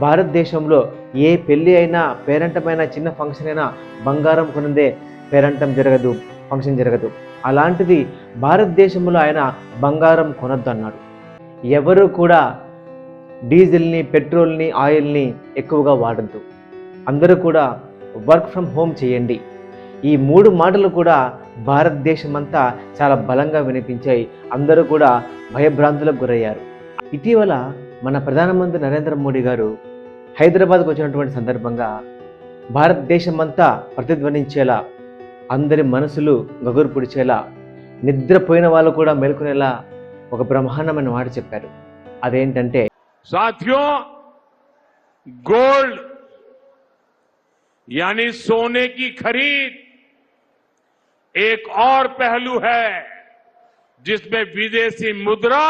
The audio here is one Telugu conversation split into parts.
భారతదేశంలో ఏ పెళ్ళి అయినా, పేరంటమైనా, చిన్న ఫంక్షన్ అయినా బంగారం కొనందే పేరంటం జరగదు, ఫంక్షన్ జరగదు. అలాంటిది భారతదేశంలో ఆయన బంగారం కొనొద్దన్నాడు. ఎవరు కూడా డీజిల్ని, పెట్రోల్ని, ఆయిల్ని ఎక్కువగా వాడద్దు. అందరూ కూడా వర్క్ ఫ్రమ్ హోమ్ చేయండి. ఈ 3 మాటలు కూడా భారతదేశం అంతా చాలా బలంగా వినిపించాయి. అందరూ కూడా భయభ్రాంతులకు గురయ్యారు. ఇటీవల మన ప్రధానమంత్రి నరేంద్ర మోడీ గారు హైదరాబాద్కు వచ్చినటువంటి సందర్భంగా భారతదేశం అంతా ప్రతిధ్వనించేలా, అందరి మనసులు గగురు పుడిచేలా, నిద్రపోయిన వాళ్ళు కూడా మేల్కొనేలా ఒక బ్రహ్మాండమైన మాట చెప్పారు. అదేంటంటే, साथियों, गोल्ड यानी सोने की खरीद एक और पहलू है जिसमें विदेशी मुद्रा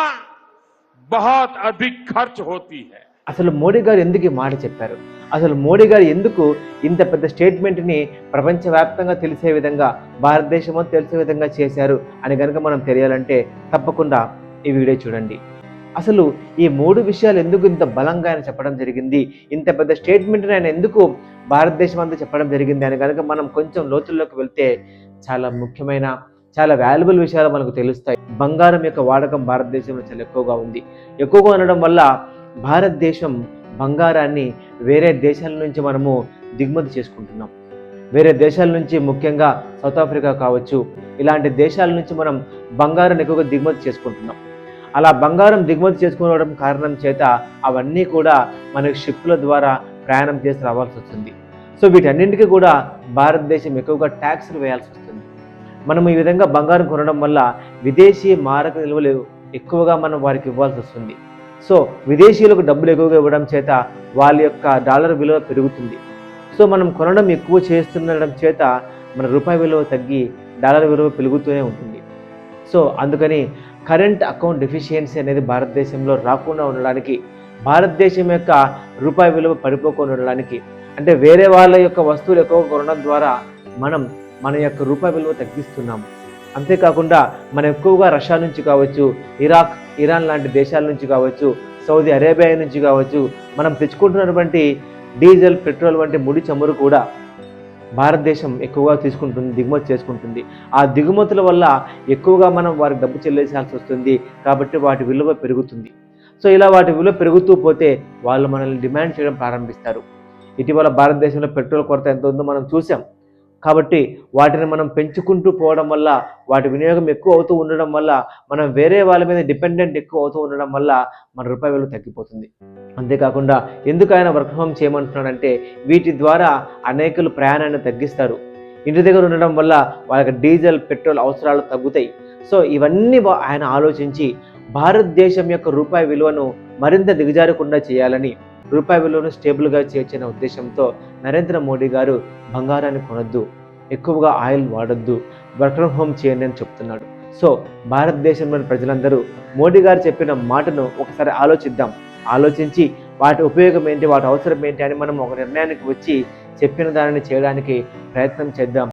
बहुत अधिक खर्च होती है. అసలు మోడీ గారు ఎందుకు ఈ మాట చెప్పారు? అసలు మోడీ గారు ఎందుకు ఇంత పెద్ద స్టేట్మెంట్ని ప్రపంచవ్యాప్తంగా తెలిసే విధంగా, భారతదేశంలో తెలిసే విధంగా చేశారు అని కనుక మనం తెలియాలంటే తప్పకుండా ఈ వీడియో చూడండి. అసలు ఈ 3 విషయాలు ఎందుకు ఇంత బలంగా ఆయన చెప్పడం జరిగింది, ఇంత పెద్ద స్టేట్మెంట్ని ఆయన ఎందుకు భారతదేశం అంతా చెప్పడం జరిగింది అని కనుక మనం కొంచెం లోతుల్లోకి వెళ్తే చాలా ముఖ్యమైన, చాలా వాల్యుబుల్ విషయాలు మనకు తెలుస్తాయి. బంగారం యొక్క వాడకం భారతదేశంలో చాలా ఎక్కువగా ఉంది. ఎక్కువగా ఉండడం వల్ల భారతదేశం బంగారాన్ని వేరే దేశాల నుంచి మనము దిగుమతి చేసుకుంటున్నాం. వేరే దేశాల నుంచి, ముఖ్యంగా సౌత్ ఆఫ్రికా కావచ్చు, ఇలాంటి దేశాల నుంచి మనం బంగారాన్ని ఎక్కువగా దిగుమతి చేసుకుంటున్నాం. అలా బంగారం దిగుమతి చేసుకోవడం కారణం చేత అవన్నీ కూడా మనకి షిప్ల ద్వారా ప్రయాణం చేసి రావాల్సి వస్తుంది. సో వీటన్నింటికీ కూడా భారతదేశం ఎక్కువగా ట్యాక్స్లు వేయాల్సి వస్తుంది. మనం ఈ విధంగా బంగారం కొనడం వల్ల విదేశీ మారక నిల్వలు ఎక్కువగా మనం వారికి ఇవ్వాల్సి వస్తుంది. సో విదేశీయులకు డబ్బులు ఎక్కువగా ఇవ్వడం చేత వాళ్ళ యొక్క డాలర్ విలువ పెరుగుతుంది. సో మనం కొనడం ఎక్కువ చేస్తుండడం చేత మన రూపాయి విలువ తగ్గి డాలర్ విలువ పెరుగుతూనే ఉంటుంది. సో అందుకని కరెంట్ అకౌంట్ డెఫిషియన్సీ అనేది భారతదేశంలో రాకుండా ఉండడానికి, భారతదేశం యొక్క రూపాయి విలువ పడిపోకుండా ఉండడానికి, అంటే వేరే వాళ్ళ యొక్క వస్తువులు ఎక్కువ కొనడం ద్వారా మనం మన యొక్క రూపాయి విలువ తగ్గిస్తున్నాము. అంతేకాకుండా మనం ఎక్కువగా రష్యా నుంచి కావచ్చు, ఇరాక్, ఇరాన్ లాంటి దేశాల నుంచి కావచ్చు, సౌదీ అరేబియా నుంచి కావచ్చు, మనం తెచ్చుకుంటున్నటువంటి డీజిల్, పెట్రోల్ వంటి ముడి చమురు కూడా భారతదేశం ఎక్కువగా తీసుకుంటుంది, దిగుమతి చేసుకుంటుంది. ఆ దిగుమతుల వల్ల ఎక్కువగా మనం వారికి డబ్బు చెల్లించాల్సి వస్తుంది. కాబట్టి వాటి విలువ పెరుగుతుంది. సో ఇలా వాటి విలువ పెరుగుతూ పోతే వాళ్ళు మనల్ని డిమాండ్ చేయడం ప్రారంభిస్తారు. ఇటీవల భారతదేశంలో పెట్రోల్ కొరత ఎంత ఉందో మనం చూసాం. కాబట్టి వాటిని మనం పెంచుకుంటూ పోవడం వల్ల, వాటి వినియోగం ఎక్కువ అవుతూ ఉండడం వల్ల, మనం వేరే వాళ్ళ మీద డిపెండెంట్ ఎక్కువ అవుతూ ఉండడం వల్ల మన రూపాయి విలువ తగ్గిపోతుంది. అంతేకాకుండా ఎందుకు ఆయన వర్క్ హోమ్ చేయమంటున్నాడంటే, వీటి ద్వారా అనేకులు ప్రయాణాన్ని తగ్గిస్తారు. ఇంటి దగ్గర ఉండడం వల్ల వాళ్ళకి డీజిల్, పెట్రోల్ అవసరాలు తగ్గుతాయి. సో ఇవన్నీ ఆయన ఆలోచించి భారతదేశం యొక్క రూపాయి విలువను మరింత దిగజారకుండా చేయాలని, రూపాయి విలువను స్టేబుల్గా చేర్చిన ఉద్దేశంతో నరేంద్ర మోడీ గారు బంగారాన్ని కొనొద్దు, ఎక్కువగా ఆయిల్ వాడొద్దు, వర్క్ ఫ్రమ్ హోమ్ చేయండి అని చెప్తున్నాడు. సో భారతదేశంలోని ప్రజలందరూ మోడీ గారు చెప్పిన మాటను ఒకసారి ఆలోచిద్దాం. ఆలోచించి వాటి ఉపయోగం ఏంటి, వాటి అవసరం ఏంటి అని మనం ఒక నిర్ణయానికి వచ్చి చెప్పిన దానిని చేయడానికి ప్రయత్నం చేద్దాం.